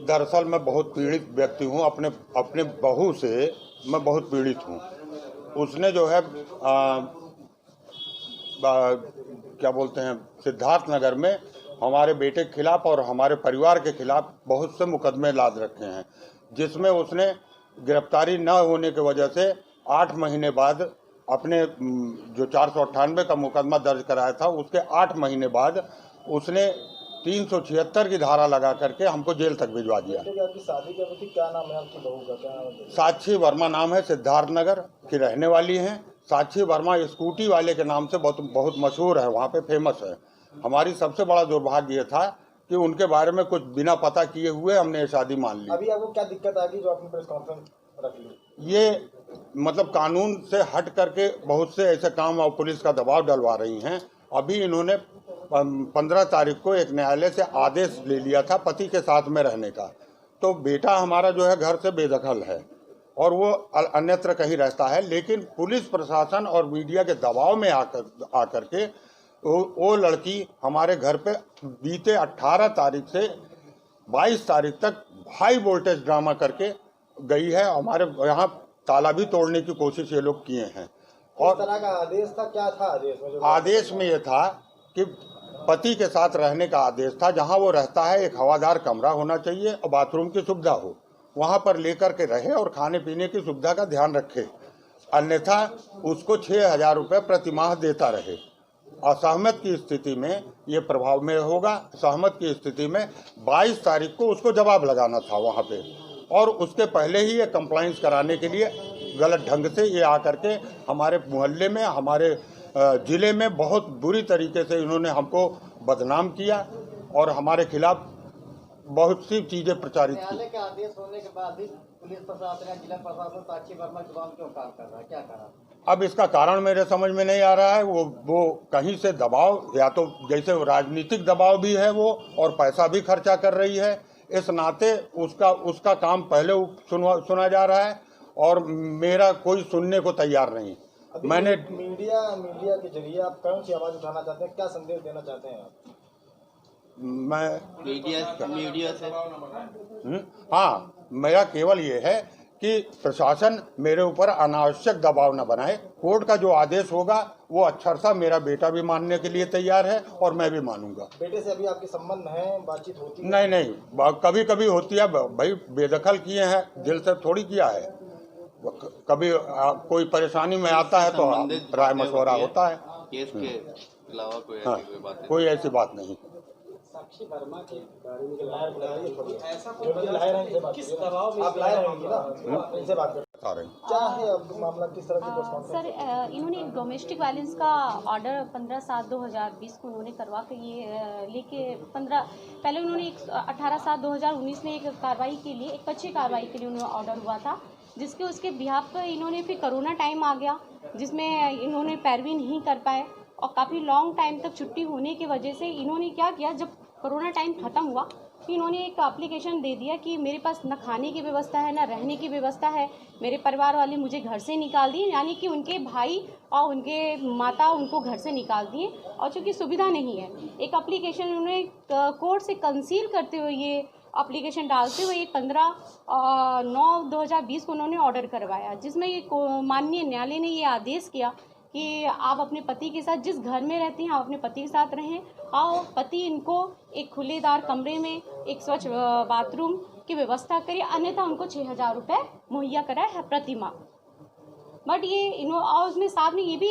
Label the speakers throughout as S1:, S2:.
S1: दरअसल मैं बहुत पीड़ित व्यक्ति हूँ। अपने बहू से मैं बहुत पीड़ित हूँ। उसने जो है क्या बोलते हैं, सिद्धार्थ नगर में हमारे बेटे के खिलाफ और हमारे परिवार के खिलाफ बहुत से मुकदमे लाद रखे हैं, जिसमें उसने गिरफ्तारी न होने की वजह से 8 महीने बाद अपने जो 498 का मुकदमा दर्ज कराया था, उसके 8 महीने बाद उसने 376 की धारा लगा करके हमको जेल तक भिजवा दिया।
S2: आपकी शादी के वक्त क्या नाम है आपकी बहू का? क्या नाम है?
S1: साक्षी वर्मा नाम है, सिद्धार्थ नगर की रहने वाली हैं। साक्षी वर्मा स्कूटी वाले के नाम से बहुत मशहूर है, वहाँ पे फेमस है। हमारी सबसे बड़ा दुर्भाग्य ये था कि उनके बारे में कुछ बिना पता किए हुए हमने शादी मान ली।
S2: अभी आपको क्या दिक्कत आ गई जो आपने प्रेस कॉन्फ्रेंस रख ली?
S1: ये मतलब कानून से हट करके बहुत से ऐसे काम और पुलिस का दबाव डलवा रही हैं। अभी इन्होंने 15 तारीख को एक न्यायालय से आदेश ले लिया था पति के साथ में रहने का, तो बेटा हमारा जो है घर से बेदखल है और वो अन्यत्र कहीं रहता है, लेकिन पुलिस प्रशासन और मीडिया के दबाव में आकर के वो लड़की हमारे घर पे बीते 18 तारीख से 22 तारीख तक हाई वोल्टेज ड्रामा करके गई है। हमारे यहाँ ताला भी तोड़ने की कोशिश ये लोग किए हैं।
S2: और किस तरह का आदेश था? क्या था आदेश में?
S1: आदेश में ये था कि पति के साथ रहने का आदेश था। जहाँ वो रहता है एक हवादार कमरा होना चाहिए और बाथरूम की सुविधा हो, वहाँ पर लेकर के रहे और खाने पीने की सुविधा का ध्यान रखे, अन्यथा उसको 6,000 रुपये प्रति माह देता रहे। असहमत की स्थिति में ये प्रभाव में होगा। सहमत की स्थिति में 22 तारीख को उसको जवाब लगाना था वहाँ पे, और उसके पहले ही ये कंप्लाइंस कराने के लिए गलत ढंग से ये आकर के हमारे मोहल्ले में, हमारे ज़िले में बहुत बुरी तरीके से इन्होंने हमको बदनाम किया और हमारे खिलाफ बहुत सी चीज़ें प्रचारित की।
S3: न्यायालय के आदेश होने के बाद भी पुलिस प्रशासन या जिला प्रशासन साक्षी वर्मा की बात क्यों काम कर रहा है? क्या कारण?
S1: अब इसका कारण मेरे समझ में नहीं आ रहा है। वो कहीं से दबाव, या तो जैसे राजनीतिक दबाव भी है वो, और पैसा भी खर्चा कर रही है। इस नाते उसका काम पहले सुना जा रहा है और मेरा कोई सुनने को तैयार नहीं। मैंने
S2: मीडिया के जरिए आप कौन सी आवाज़ उठाना चाहते हैं? क्या संदेश देना चाहते हैं आप?
S1: मैं
S3: मीडिया से
S1: हाँ, मेरा केवल ये है कि प्रशासन मेरे ऊपर अनावश्यक दबाव न बनाए। कोर्ट का जो आदेश होगा वो अक्षरशः मेरा बेटा भी मानने के लिए तैयार है और मैं भी मानूंगा।
S2: बेटे से अभी आपके संबंध हैं, बातचीत होती है?
S1: नहीं, कभी कभी होती है भाई, बेदखल किए हैं, दिल से थोड़ी किया है। कभी कोई परेशानी में आता है तो राय मशवरा होता है।
S3: केस के अलावा
S1: कोई ऐसी बात नहीं।
S2: साक्षी वर्मा के बारे में ऐसा किस दबाव में आप लाए रहेंगे ना, इनसे बात कर क्या है अब मामला, किस तरह की?
S4: सर, इन्होंने एक डोमेस्टिक वायलेंस का ऑर्डर 15/7/2020 को उन्होंने करवा के ये लेके पहले उन्होंने 18/7/2019 में एक कार्रवाई के लिए, एक अच्छी कार्रवाई के लिए उन्होंने ऑर्डर हुआ था, जिसके उसके बिहाफ पर इन्होंने फिर कोरोना टाइम आ गया जिसमें इन्होंने पैरवी नहीं कर पाए और काफ़ी लॉन्ग टाइम तक छुट्टी होने की वजह से इन्होंने क्या किया, जब कोरोना टाइम ख़त्म हुआ तो इन्होंने एक एप्लीकेशन दे दिया कि मेरे पास न खाने की व्यवस्था है, न रहने की व्यवस्था है, मेरे परिवार वाले मुझे घर से निकाल दिए, यानी कि उनके भाई और उनके माता उनको घर से निकाल दिए और चूँकि सुविधा नहीं है, एक एप्लीकेशन उन्होंने कोर्ट से कंसील करते हुए, ये एप्लीकेशन डालते हुए 15/9/2020 को उन्होंने ऑर्डर करवाया, जिसमें ये माननीय न्यायालय ने ये आदेश किया कि आप अपने पति के साथ जिस घर में रहती हैं आप अपने पति के साथ रहें और पति इनको एक खुलेदार कमरे में एक स्वच्छ बाथरूम की व्यवस्था करें, अन्यथा उनको 6,000 रुपये मुहैया कराए है प्रति माह। बट ये और उसमें साथ में ये भी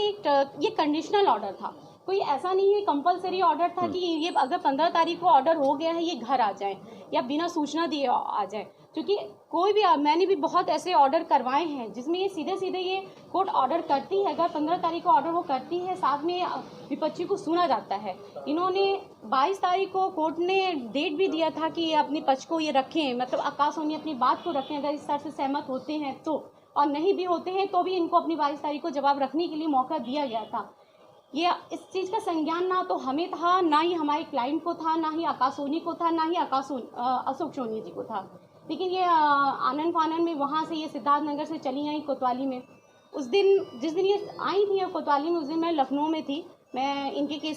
S4: ये कंडीशनल ऑर्डर था, कोई ऐसा नहीं है कंपलसरी ऑर्डर था कि ये अगर 15 तारीख को ऑर्डर हो गया है ये घर आ जाए या बिना सूचना दिए आ जाए, क्योंकि कोई भी, मैंने भी बहुत ऐसे ऑर्डर करवाए हैं जिसमें ये सीधे ये कोर्ट ऑर्डर करती है, अगर 15 तारीख को ऑर्डर वो करती है, साथ में विपक्षी को सुना जाता है। इन्होंने 22 तारीख को कोर्ट ने डेट भी दिया था कि अपने पक्ष को ये रखें, मतलब आकाश सोनी अपनी बात को रखें, अगर इस तरह से सहमत होते हैं तो, और नहीं भी होते हैं तो भी इनको अपनी 22 तारीख को जवाब रखने के लिए मौका दिया गया था। ये इस चीज़ का संज्ञान ना तो हमें था, ना ही हमारे क्लाइंट को था, ना ही आकाश सोनी को था, ना ही अशोक सोनी जी को था। लेकिन ये आनन फानन में वहाँ से ये सिद्धार्थ नगर से चली आई कोतवाली में। उस दिन जिस दिन ये आई थी कोतवाली में, उस दिन मैं लखनऊ में थी, मैं इनके केस